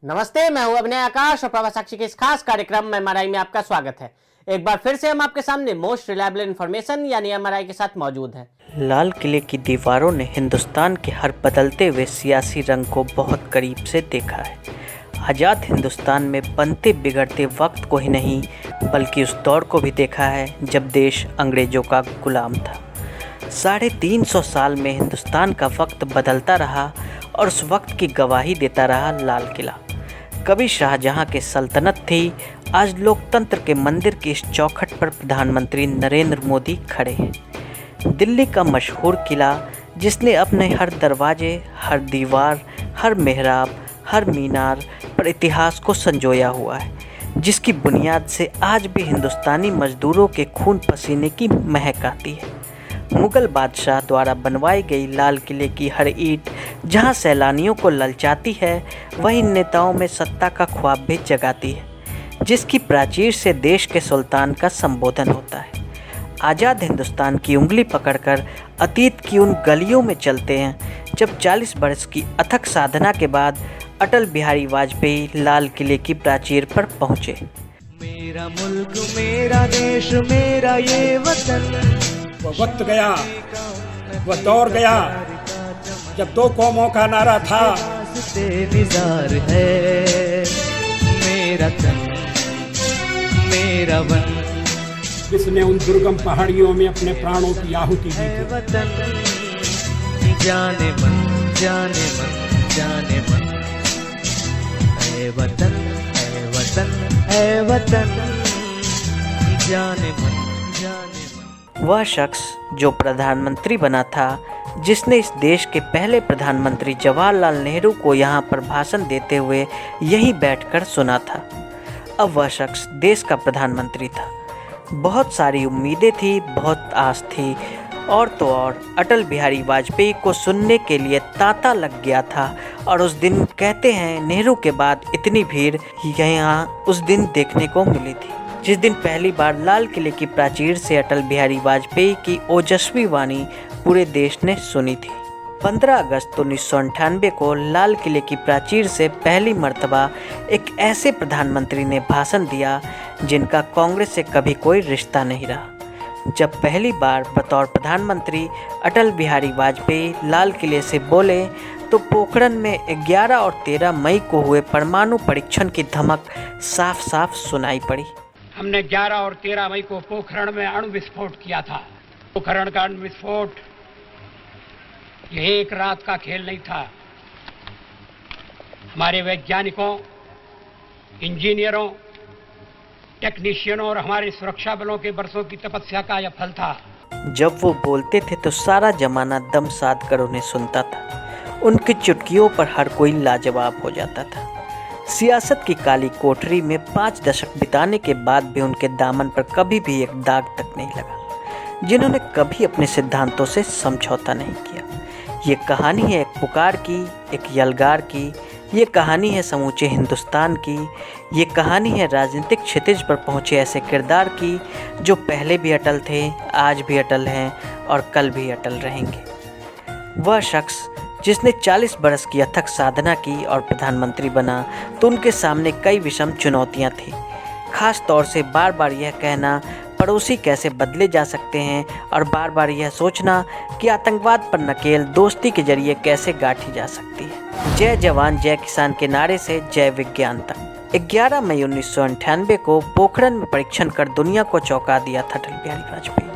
नमस्ते, मैं हूं अभिनय आकाश और प्रभा साक्षी के इस खास कार्यक्रम में एमआरआई में आपका स्वागत है। एक बार फिर से हम आपके सामने मोस्ट रिलायबल इन्फॉर्मेशन यानी एमआरआई के साथ मौजूद हैं। लाल किले की दीवारों ने हिंदुस्तान के हर बदलते हुए सियासी रंग को बहुत करीब से देखा है। आज़ाद हिंदुस्तान में बनते बिगड़ते वक्त को ही नहीं बल्कि उस दौर को भी देखा है जब देश अंग्रेज़ों का गुलाम था। 350 साल में हिंदुस्तान का वक्त बदलता रहा और उस वक्त की गवाही देता रहा लाल किला। कभी शाहजहां के सल्तनत थी, आज लोकतंत्र के मंदिर की इस चौखट पर प्रधानमंत्री नरेंद्र मोदी खड़े हैं। दिल्ली का मशहूर किला जिसने अपने हर दरवाजे, हर दीवार, हर मेहराब, हर मीनार पर इतिहास को संजोया हुआ है, जिसकी बुनियाद से आज भी हिंदुस्तानी मजदूरों के खून पसीने की महक आती है। मुग़ल बादशाह द्वारा बनवाई गई लाल किले की हर ईंट जहां सैलानियों को ललचाती है, वहीं नेताओं में सत्ता का ख्वाब भी जगाती है, जिसकी प्राचीर से देश के सुल्तान का संबोधन होता है। आज़ाद हिंदुस्तान की उंगली पकड़कर अतीत की उन गलियों में चलते हैं जब 40 बरस की अथक साधना के बाद अटल बिहारी वाजपेयी लाल किले की प्राचीर पर पहुँचे। मेरा मुल्क, मेरा देश, मेरा ये वतन। वह वक्त गया, वह दौर गया जब दो कौमों का नारा था। निज़ार है मेरा तन, मेरा वन, जिसने उन दुर्गम पहाड़ियों में अपने प्राणों की आहुति दी थी। वतन जाने मन, जाने मन, जाने मन। ऐ वतन, ऐ वतन, ऐ वतन, जाने मन, जाने मन। वह शख्स जो प्रधानमंत्री बना था, जिसने इस देश के पहले प्रधानमंत्री जवाहरलाल नेहरू को यहाँ पर भाषण देते हुए यहीं बैठकर सुना था, अब वह शख्स देश का प्रधानमंत्री था। बहुत सारी उम्मीदें थी, बहुत आस थी, और तो और अटल बिहारी वाजपेयी को सुनने के लिए तांता लग गया था। और उस दिन कहते हैं नेहरू के बाद इतनी भीड़ यहाँ उस दिन देखने को मिली थी, जिस दिन पहली बार लाल किले की प्राचीर से अटल बिहारी वाजपेयी की ओजस्वी वाणी पूरे देश ने सुनी थी। 15 अगस्त 1998 को लाल किले की प्राचीर से पहली मर्तबा एक ऐसे प्रधानमंत्री ने भाषण दिया जिनका कांग्रेस से कभी कोई रिश्ता नहीं रहा। जब पहली बार बतौर प्रधानमंत्री अटल बिहारी वाजपेयी लाल किले से बोले तो पोखरण में 11 और 13 मई को हुए परमाणु परीक्षण की धमक साफ साफ सुनाई पड़ी। हमने 11 और 13 मई को पोखरण में अणु विस्फोट किया था। पोखरण का अणु विस्फोट यह एक रात का खेल नहीं था। हमारे वैज्ञानिकों, इंजीनियरों, टेक्नीशियनों और हमारे सुरक्षा बलों के बरसों की तपस्या का यह फल था। जब वो बोलते थे तो सारा जमाना दम साध कर उन्हें सुनता था। उनकी चुटकियों पर हर कोई लाजवाब हो जाता था। सियासत की काली कोठरी में 5 दशक बिताने के बाद भी उनके दामन पर कभी भी एक दाग तक नहीं लगा, जिन्होंने कभी अपने सिद्धांतों से समझौता नहीं किया। ये कहानी है एक पुकार की, एक यलगार की। ये कहानी है समूचे हिंदुस्तान की। ये कहानी है राजनीतिक क्षितिज पर पहुँचे ऐसे किरदार की जो पहले भी अटल थे, आज भी अटल हैं और कल भी अटल रहेंगे। वह शख्स जिसने 40 बरस की अथक साधना की और प्रधानमंत्री बना तो उनके सामने कई विषम चुनौतियां थी। खास तौर से बार बार यह कहना पड़ोसी कैसे बदले जा सकते हैं और बार बार यह सोचना कि आतंकवाद पर नकेल दोस्ती के जरिए कैसे गाठी जा सकती है। जय जवान जय किसान के नारे से जय विज्ञान तक 11 मई 1998 को पोखरण में परीक्षण कर दुनिया को चौंका दिया था अटल बिहारी वाजपेयी ने।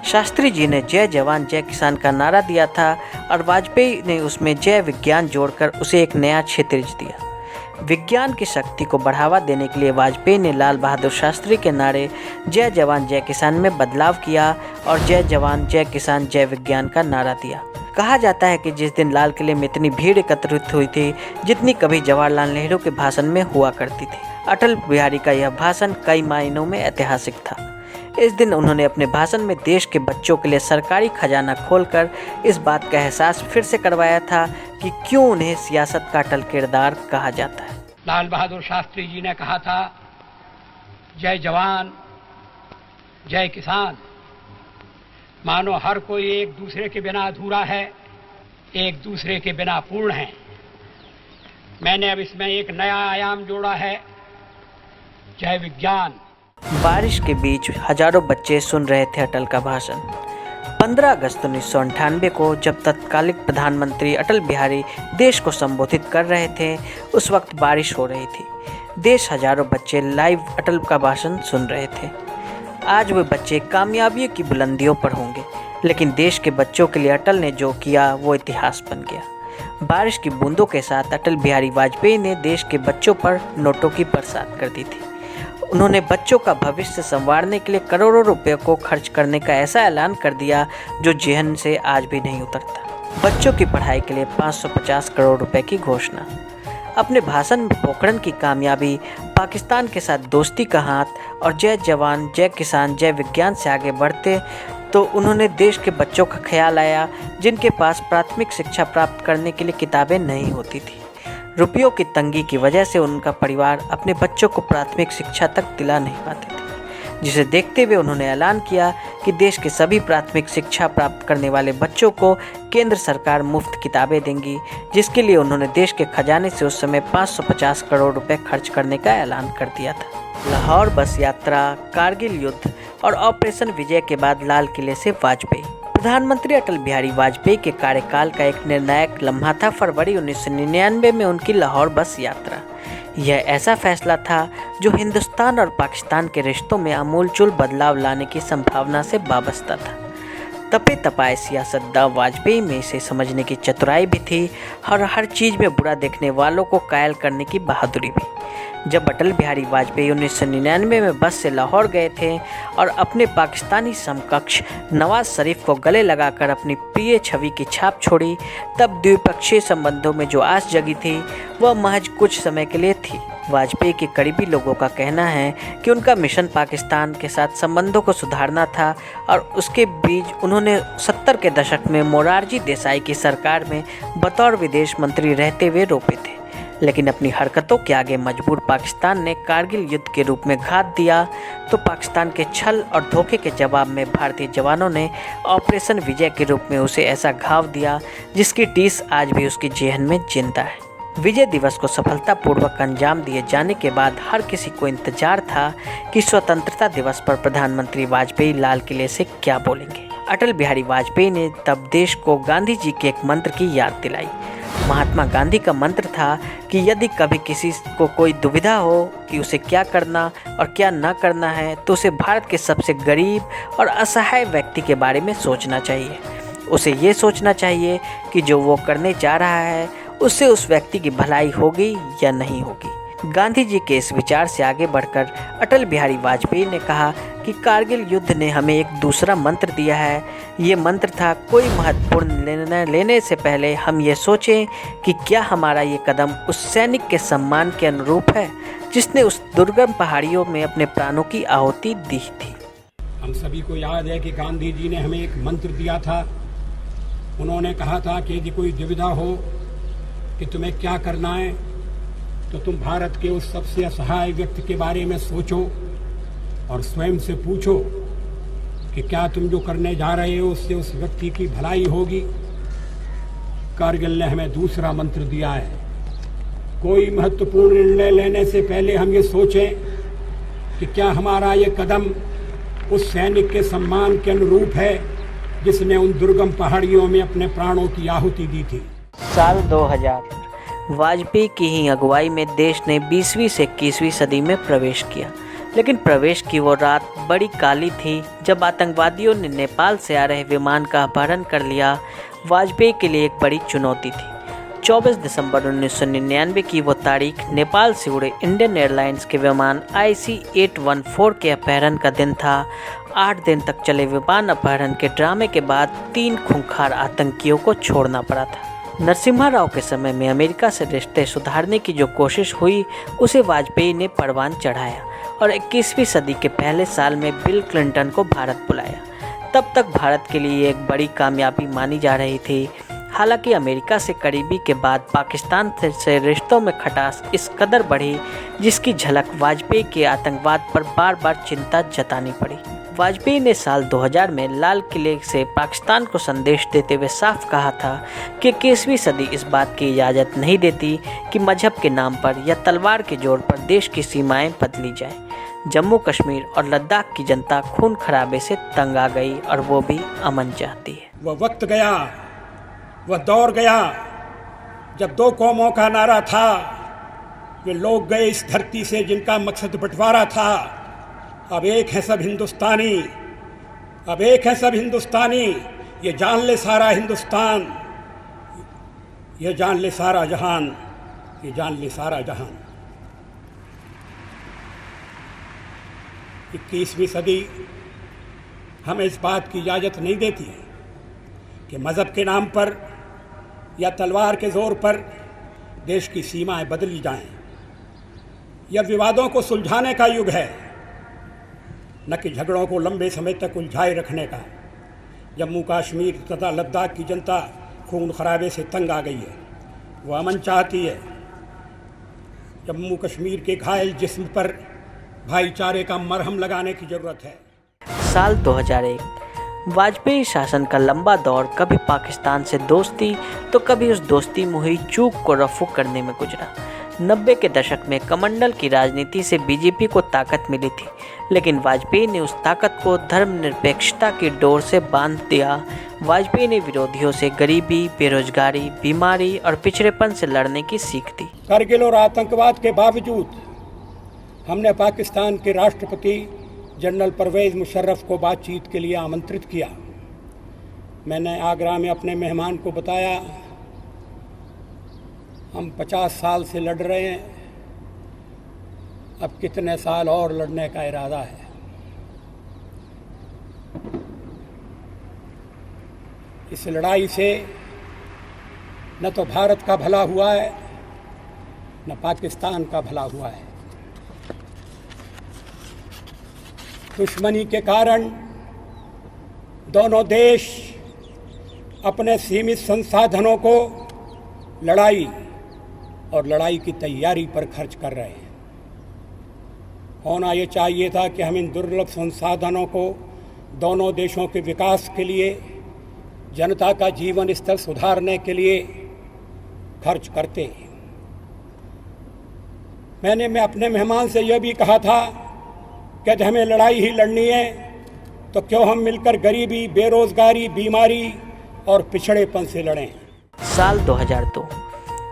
शास्त्री जी ने जय जवान जय किसान का नारा दिया था और वाजपेयी ने उसमें जय विज्ञान जोड़कर उसे एक नया क्षितिज दिया। विज्ञान की शक्ति को बढ़ावा देने के लिए वाजपेयी ने लाल बहादुर शास्त्री के नारे जय जवान जय किसान में बदलाव किया और जय जवान जय किसान जय विज्ञान का नारा दिया। कहा जाता है कि जिस दिन लाल किले में इतनी भीड़ एकत्रित हुई थी जितनी कभी जवाहरलाल नेहरू के भाषण में हुआ करती थी, अटल बिहारी का यह भाषण कई मायनों में ऐतिहासिक था। इस दिन उन्होंने अपने भाषण में देश के बच्चों के लिए सरकारी खजाना खोलकर इस बात का एहसास फिर से करवाया था कि क्यों उन्हें सियासत का अटल किरदार कहा जाता है। लाल बहादुर शास्त्री जी ने कहा था, जय जवान जय किसान। मानो हर कोई एक दूसरे के बिना अधूरा है, एक दूसरे के बिना पूर्ण है। मैंने अब इसमें एक नया आयाम जोड़ा है, जय विज्ञान। बारिश के बीच हजारों बच्चे सुन रहे थे अटल का भाषण। 15 अगस्त 1998 को जब तत्कालीन प्रधानमंत्री अटल बिहारी देश को संबोधित कर रहे थे, उस वक्त बारिश हो रही थी। देश हजारों बच्चे लाइव अटल का भाषण सुन रहे थे। आज वे बच्चे कामयाबियों की बुलंदियों पर होंगे, लेकिन देश के बच्चों के लिए अटल ने जो किया वो इतिहास बन गया। बारिश की बूंदों के साथ अटल बिहारी वाजपेयी ने देश के बच्चों पर नोटों की बरसात कर दी थी। उन्होंने बच्चों का भविष्य संवारने के लिए करोड़ों रुपए को खर्च करने का ऐसा ऐलान कर दिया जो जेहन से आज भी नहीं उतरता। बच्चों की पढ़ाई के लिए 550 करोड़ रुपए की घोषणा। अपने भाषण में पोखरण की कामयाबी, पाकिस्तान के साथ दोस्ती का हाथ और जय जवान जय किसान जय विज्ञान से आगे बढ़ते तो उन्होंने देश के बच्चों का ख्याल आया जिनके पास प्राथमिक शिक्षा प्राप्त करने के लिए किताबें नहीं होती थी। रुपयों की तंगी की वजह से उनका परिवार अपने बच्चों को प्राथमिक शिक्षा तक दिला नहीं पाते थे, जिसे देखते हुए उन्होंने ऐलान किया कि देश के सभी प्राथमिक शिक्षा प्राप्त करने वाले बच्चों को केंद्र सरकार मुफ्त किताबें देंगी, जिसके लिए उन्होंने देश के खजाने से उस समय 550 करोड़ रुपए खर्च करने का ऐलान कर दिया था। लाहौर बस यात्रा, कारगिल युद्ध और ऑपरेशन विजय के बाद लाल किले से वाजपेयी। प्रधानमंत्री अटल बिहारी वाजपेयी के कार्यकाल का एक निर्णायक लम्हा था फरवरी 1999 में उनकी लाहौर बस यात्रा। यह ऐसा फैसला था जो हिंदुस्तान और पाकिस्तान के रिश्तों में आमूलचूल बदलाव लाने की संभावना से वाबस्ता था। तपे तपाए सियासतदां वाजपेयी में इसे समझने की चतुराई भी थी और हर चीज़ में बुरा देखने वालों को कायल करने की बहादुरी भी। जब अटल बिहारी वाजपेयी 1999 में बस से लाहौर गए थे और अपने पाकिस्तानी समकक्ष नवाज शरीफ को गले लगाकर अपनी प्रिय छवि की छाप छोड़ी, तब द्विपक्षीय संबंधों में जो आस जगी थी वह महज कुछ समय के लिए थी। वाजपेयी के करीबी लोगों का कहना है कि उनका मिशन पाकिस्तान के साथ संबंधों को सुधारना था और उसके बीच उन्होंने 70 के दशक में मोरारजी देसाई की सरकार में बतौर विदेश मंत्री रहते हुए रोपे थे, लेकिन अपनी हरकतों के आगे मजबूर पाकिस्तान ने कारगिल युद्ध के रूप में घात दिया तो पाकिस्तान के छल और धोखे के जवाब में भारतीय जवानों ने ऑपरेशन विजय के रूप में उसे ऐसा घाव दिया जिसकी टीस आज भी उसकी जेहन में जिंदा है। विजय दिवस को सफलतापूर्वक अंजाम दिए जाने के बाद हर किसी को इंतजार था कि स्वतंत्रता दिवस पर प्रधानमंत्री वाजपेयी लाल किले से क्या बोलेंगे। अटल बिहारी वाजपेयी ने तब देश को गांधी जी के एक मंत्र की याद दिलाई। महात्मा गांधी का मंत्र था कि यदि कभी किसी को कोई दुविधा हो कि उसे क्या करना और क्या न करना है तो उसे भारत के सबसे गरीब और असहाय व्यक्ति के बारे में सोचना चाहिए। उसे ये सोचना चाहिए कि जो वो करने जा रहा है उससे उस व्यक्ति की भलाई होगी या नहीं होगी। गांधी जी के इस विचार से आगे बढ़कर अटल बिहारी वाजपेयी ने कहा कि कारगिल युद्ध ने हमें एक दूसरा मंत्र दिया है। ये मंत्र था, कोई महत्वपूर्ण निर्णय लेने से पहले हम ये सोचें कि क्या हमारा ये कदम उस सैनिक के सम्मान के अनुरूप है जिसने उस दुर्गम पहाड़ियों में अपने प्राणों की आहुति दी थी। हम सभी को याद है कि गांधी जी ने हमें एक मंत्र दिया था। उन्होंने कहा था कि यदि कोई दुविधा हो कि तुम्हें क्या करना है तो तुम भारत के उस सबसे असहाय व्यक्ति के बारे में सोचो और स्वयं से पूछो कि क्या तुम जो करने जा रहे हो उससे उस व्यक्ति की भलाई होगी। कारगिल ने हमें दूसरा मंत्र दिया है, कोई महत्वपूर्ण निर्णय लेने से पहले हम ये सोचें कि क्या हमारा ये कदम उस सैनिक के सम्मान के अनुरूप है जिसने उन दुर्गम पहाड़ियों में अपने प्राणों की आहुति दी थी। साल 2000 वाजपेयी की ही अगुवाई में देश ने 20वीं से 21वीं सदी में प्रवेश किया, लेकिन प्रवेश की वो रात बड़ी काली थी जब आतंकवादियों ने नेपाल से आ रहे विमान का अपहरण कर लिया। वाजपेयी के लिए एक बड़ी चुनौती थी। 24 दिसंबर 1999 की वो तारीख नेपाल से उड़े इंडियन एयरलाइंस के विमान IC-814 के अपहरण का दिन था। 8 दिन तक चले विमान अपहरण के ड्रामे के बाद 3 खूंखार आतंकियों को छोड़ना पड़ा था। नरसिम्हा राव के समय में अमेरिका से रिश्ते सुधारने की जो कोशिश हुई उसे वाजपेयी ने परवान चढ़ाया और 21वीं सदी के पहले साल में बिल क्लिंटन को भारत बुलाया। तब तक भारत के लिए एक बड़ी कामयाबी मानी जा रही थी। हालांकि अमेरिका से करीबी के बाद पाकिस्तान से रिश्तों में खटास इस कदर बढ़ी जिसकी झलक वाजपेयी के आतंकवाद पर बार बार चिंता जतानी पड़ी। वाजपेयी ने साल 2000 में लाल किले से पाकिस्तान को संदेश देते हुए साफ कहा था कि 21वीं सदी इस बात की इजाज़त नहीं देती कि मजहब के नाम पर या तलवार के जोर पर देश की सीमाएं बदली जाएं। जम्मू कश्मीर और लद्दाख की जनता खून खराबे से तंग आ गई और वो भी अमन चाहती है। वह वक्त गया, वह दौर गया जब दो कौमों का नारा था। वे लोग गए इस धरती से जिनका मकसद बंटवारा था। अब एक है सब हिंदुस्तानी, अब एक है सब हिंदुस्तानी। ये जान ले सारा हिंदुस्तान, ये जान ले सारा जहान, ये जान ले सारा जहान। 21वीं सदी हमें इस बात की इजाज़त नहीं देती कि मज़हब के नाम पर या तलवार के ज़ोर पर देश की सीमाएं बदली जाएं। यह विवादों को सुलझाने का युग है, न कि झगड़ों को लंबे समय तक उलझाए रखने का। जम्मू कश्मीर तथा लद्दाख की जनता खून खराबे से तंग आ गई है, वह अमन चाहती है। जम्मू कश्मीर के घायल जिस्म पर भाईचारे का मरहम लगाने की जरूरत है। साल 2001 वाजपेयी शासन का लंबा दौर कभी पाकिस्तान से दोस्ती तो कभी उस दोस्ती में हुई चूक को रफू करने में गुजरा। 90 के दशक में कमंडल की राजनीति से बीजेपी को ताकत मिली थी, लेकिन वाजपेयी ने उस ताकत को धर्मनिरपेक्षता की डोर से बांध दिया। वाजपेयी ने विरोधियों से गरीबी, बेरोजगारी, बीमारी और पिछड़ेपन से लड़ने की सीख दी। करगिल और आतंकवाद के बावजूद हमने पाकिस्तान के राष्ट्रपति जनरल परवेज़ मुशर्रफ को बातचीत के लिए आमंत्रित किया। मैंने आगरा में अपने मेहमान को बताया, हम 50 साल से लड़ रहे हैं, अब कितने साल और लड़ने का इरादा है। इस लड़ाई से न तो भारत का भला हुआ है, न पाकिस्तान का भला हुआ है। दुश्मनी के कारण दोनों देश अपने सीमित संसाधनों को लड़ाई और लड़ाई की तैयारी पर खर्च कर रहे हैं। होना ये चाहिए था कि हम इन दुर्लभ संसाधनों को दोनों देशों के विकास के लिए, जनता का जीवन स्तर सुधारने के लिए खर्च करते। मैं अपने मेहमान से यह भी कहा था कि यदि हमें लड़ाई ही लड़नी है तो क्यों हम मिलकर गरीबी, बेरोजगारी, बीमारी और पिछड़ेपन से लड़ें। साल 2002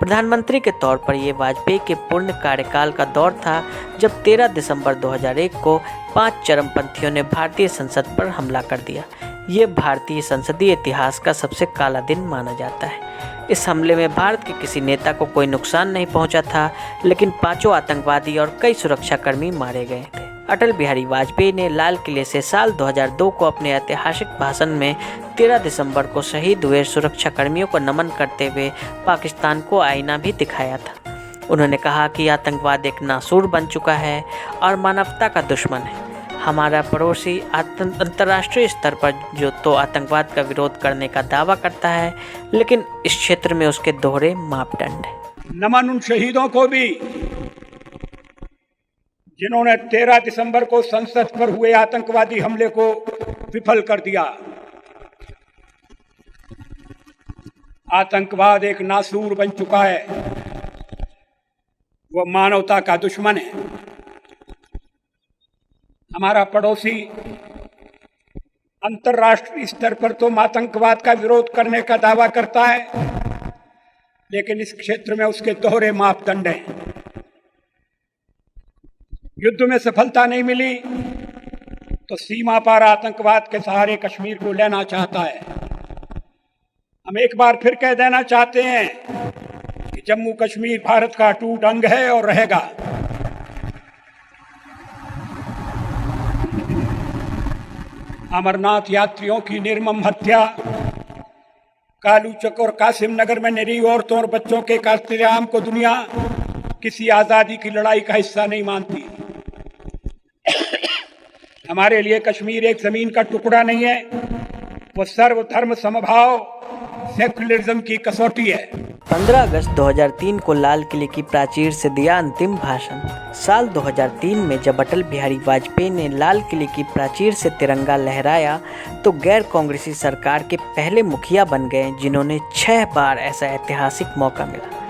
प्रधानमंत्री के तौर पर यह वाजपेयी के पूर्ण कार्यकाल का दौर था, जब 13 दिसंबर 2001 को 5 चरमपंथियों ने भारतीय संसद पर हमला कर दिया। ये भारतीय संसदीय इतिहास का सबसे काला दिन माना जाता है। इस हमले में भारत के किसी नेता को कोई नुकसान नहीं पहुंचा था, लेकिन 5 आतंकवादी और कई सुरक्षाकर्मी मारे गए थे। अटल बिहारी वाजपेयी ने लाल किले से साल 2002 को अपने ऐतिहासिक भाषण में 13 दिसंबर को शहीद हुए सुरक्षाकर्मियों को नमन करते हुए पाकिस्तान को आईना भी दिखाया था। उन्होंने कहा कि आतंकवाद एक नासूर बन चुका है और मानवता का दुश्मन है। हमारा पड़ोसी अंतर्राष्ट्रीय स्तर पर जो तो आतंकवाद का विरोध करने का दावा करता है, लेकिन इस क्षेत्र में उसके दोहरे मापदंड हैं। नमन उन शहीदों को भी जिन्होंने 13 दिसंबर को संसद पर हुए आतंकवादी हमले को विफल कर दिया। आतंकवाद एक नासूर बन चुका है, वह मानवता का दुश्मन है। हमारा पड़ोसी अंतर्राष्ट्रीय स्तर पर तो आतंकवाद का विरोध करने का दावा करता है, लेकिन इस क्षेत्र में उसके दोहरे मापदंड हैं। युद्ध में सफलता नहीं मिली तो सीमा पार आतंकवाद के सहारे कश्मीर को लेना चाहता है। हम एक बार फिर कह देना चाहते हैं कि जम्मू कश्मीर भारत का अटूट अंग है और रहेगा। अमरनाथ यात्रियों की निर्मम हत्या, कालूचक और कासिम नगर में निरीह औरतों और बच्चों के कत्लेआम को दुनिया किसी आजादी की लड़ाई का हिस्सा नहीं मानती। हमारे लिए कश्मीर एक जमीन का टुकड़ा नहीं है, वो सर्वधर्म समभाव, सेक्युलरिज्म की कसौटी है। 15 अगस्त 2003 को लाल किले की प्राचीर से दिया अंतिम भाषण। साल 2003 में जब अटल बिहारी वाजपेयी ने लाल किले की प्राचीर से तिरंगा लहराया तो गैर कांग्रेसी सरकार के पहले मुखिया बन गए जिन्होंने 6 बार ऐसा ऐतिहासिक मौका मिला।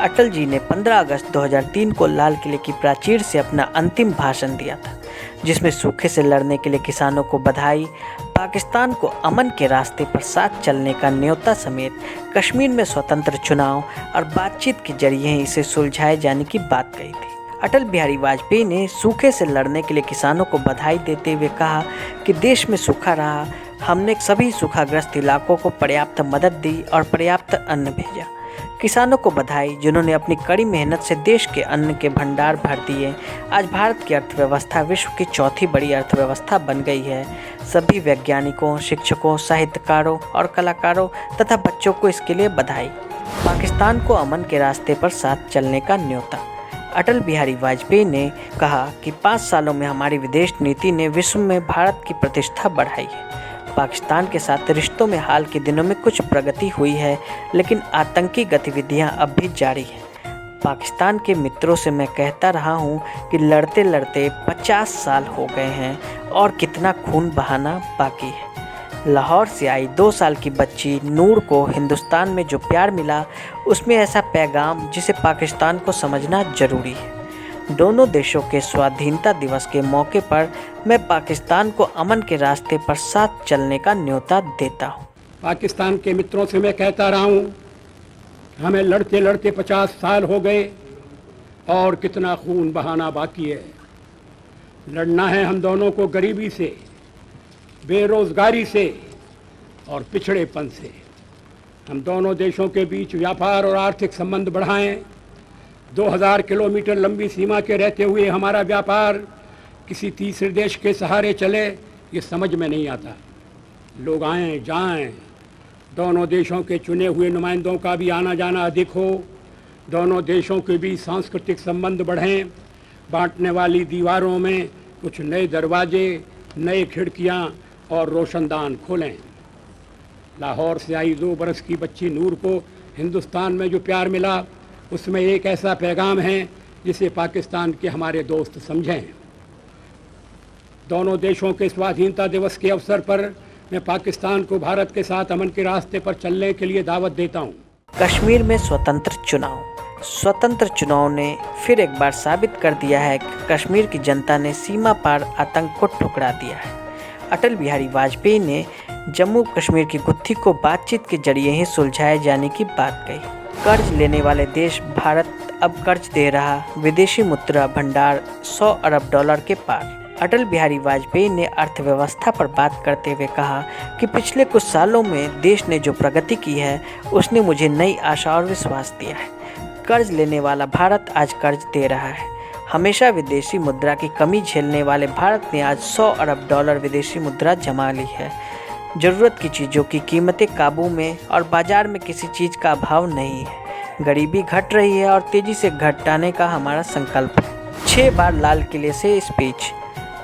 अटल जी ने 15 अगस्त 2003 को लाल किले की प्राचीर से अपना अंतिम भाषण दिया था, जिसमें सूखे से लड़ने के लिए किसानों को बधाई, पाकिस्तान को अमन के रास्ते पर साथ चलने का न्योता समेत कश्मीर में स्वतंत्र चुनाव और बातचीत के जरिए इसे सुलझाए जाने की बात कही थी। अटल बिहारी वाजपेयी ने सूखे से लड़ने के लिए किसानों को बधाई देते हुए कहा कि देश में सूखा रहा, हमने सभी सूखाग्रस्त इलाकों को पर्याप्त मदद दी और पर्याप्त अन्न भेजा। किसानों को बधाई जिन्होंने अपनी कड़ी मेहनत से देश के अन्न के भंडार भर दिए। आज भारत की अर्थव्यवस्था विश्व की चौथी बड़ी अर्थव्यवस्था बन गई है। सभी वैज्ञानिकों, शिक्षकों, साहित्यकारों और कलाकारों तथा बच्चों को इसके लिए बधाई। पाकिस्तान को अमन के रास्ते पर साथ चलने का न्योता। अटल बिहारी वाजपेयी ने कहा कि 5 सालों में हमारी विदेश नीति ने विश्व में भारत की प्रतिष्ठा बढ़ाई है। पाकिस्तान के साथ रिश्तों में हाल के दिनों में कुछ प्रगति हुई है, लेकिन आतंकी गतिविधियां अब भी जारी हैं। पाकिस्तान के मित्रों से मैं कहता रहा हूं कि लड़ते लड़ते 50 साल हो गए हैं और कितना खून बहाना बाकी है। लाहौर से आई 2 साल की बच्ची नूर को हिंदुस्तान में जो प्यार मिला, उसमें ऐसा पैगाम जिसे पाकिस्तान को समझना जरूरी है। दोनों देशों के स्वाधीनता दिवस के मौके पर मैं पाकिस्तान को अमन के रास्ते पर साथ चलने का न्योता देता हूँ। पाकिस्तान के मित्रों से मैं कहता रहा हूँ, हमें लड़ते लड़ते 50 साल हो गए और कितना खून बहाना बाकी है। लड़ना है हम दोनों को गरीबी से, बेरोजगारी से और पिछड़ेपन से। हम दोनों देशों के बीच व्यापार और आर्थिक संबंध बढ़ाएं। 2000 किलोमीटर लंबी सीमा के रहते हुए हमारा व्यापार किसी तीसरे देश के सहारे चले, ये समझ में नहीं आता। लोग आएँ जाएं, दोनों देशों के चुने हुए नुमाइंदों का भी आना जाना अधिक हो। दोनों देशों के बीच सांस्कृतिक संबंध बढ़ें। बांटने वाली दीवारों में कुछ नए दरवाजे, नए खिड़कियां और रोशनदान खोलें। लाहौर से आई 2 बरस की बच्ची नूर को हिंदुस्तान में जो प्यार मिला, उसमें एक ऐसा पैगाम है जिसे पाकिस्तान के हमारे दोस्त समझें। दोनों देशों के स्वाधीनता दिवस के अवसर पर मैं पाकिस्तान को भारत के साथ अमन के रास्ते पर चलने के लिए दावत देता हूँ। कश्मीर में स्वतंत्र चुनाव। स्वतंत्र चुनाव ने फिर एक बार साबित कर दिया है कि कश्मीर की जनता ने सीमा पार आतंक को ठुकरा दिया है। अटल बिहारी वाजपेयी ने जम्मू कश्मीर की गुत्थी को बातचीत के जरिए ही सुलझाए जाने की बात कही। कर्ज लेने वाले देश भारत अब कर्ज दे रहा, विदेशी मुद्रा भंडार 100 अरब डॉलर के पार। अटल बिहारी वाजपेयी ने अर्थव्यवस्था पर बात करते हुए कहा कि पिछले कुछ सालों में देश ने जो प्रगति की है, उसने मुझे नई आशा और विश्वास दिया है। कर्ज लेने वाला भारत आज कर्ज दे रहा है। हमेशा विदेशी मुद्रा की कमी झेलने वाले भारत ने आज 100 अरब डॉलर विदेशी मुद्रा जमा ली है। ज़रूरत की चीज़ों की कीमतें काबू में और बाजार में किसी चीज़ का अभाव नहीं है। गरीबी घट रही है और तेज़ी से घटाने का हमारा संकल्प है। 6 बार लाल किले से स्पीच।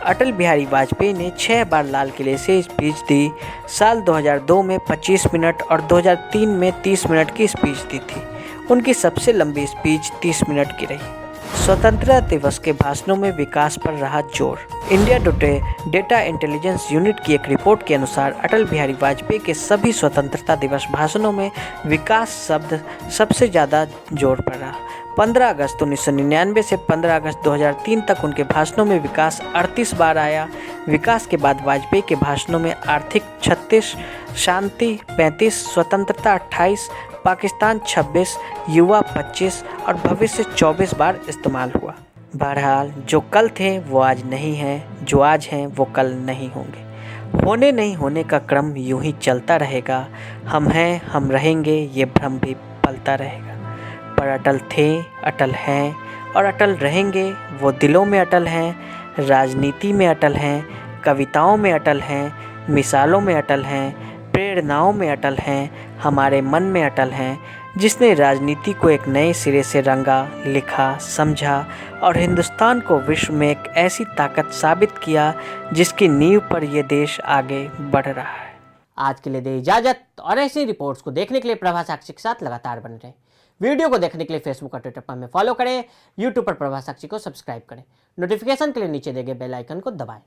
अटल बिहारी वाजपेयी ने 6 बार लाल किले से स्पीच दी। साल 2002 में 25 मिनट और 2003 में 30 मिनट की स्पीच दी थी। उनकी सबसे लंबी स्पीच 30 मिनट की रही। स्वतंत्रता दिवस के भाषणों में विकास पर रहा जोर। India today data intelligence unit की एक रिपोर्ट के अनुसार अटल बिहारी वाजपेयी के सभी स्वतंत्रता दिवस भाषणों में विकास शब्द सबसे ज़्यादा जोर पर रहा। 15 अगस्त 1999 से 15 अगस्त 2003 तक उनके भाषणों में विकास 38 बार आया। विकास के बाद वाजपेयी के भाषणों में आर्थिक 36, शांति 35, स्वतंत्रता 28, पाकिस्तान 26, युवा 25 और भविष्य 24 बार इस्तेमाल हुआ। बहरहाल जो कल थे वो आज नहीं हैं, जो आज हैं वो कल नहीं होंगे। होने नहीं होने का क्रम यूं ही चलता रहेगा। हम हैं, हम रहेंगे, ये भ्रम भी पलता रहेगा। पर अटल थे, अटल हैं और अटल रहेंगे। वो दिलों में अटल हैं, राजनीति में अटल हैं, कविताओं में अटल हैं, मिसालों में अटल हैं, प्रेरणाओं में अटल हैं, हमारे मन में अटल हैं। जिसने राजनीति को एक नए सिरे से रंगा, लिखा, समझा और हिंदुस्तान को विश्व में एक ऐसी ताकत साबित किया जिसकी नींव पर यह देश आगे बढ़ रहा है। आज के लिए दे इजाजत और ऐसी रिपोर्ट्स को देखने के लिए प्रभा साक्षी के साथ लगातार बने रहें। वीडियो को देखने के लिए फेसबुक और ट्विटर पर हमें फॉलो करें, यूट्यूब पर प्रभा साक्षी को सब्सक्राइब करें। नोटिफिकेशन के लिए नीचे दिए गए बेल आइकन को दबाएं।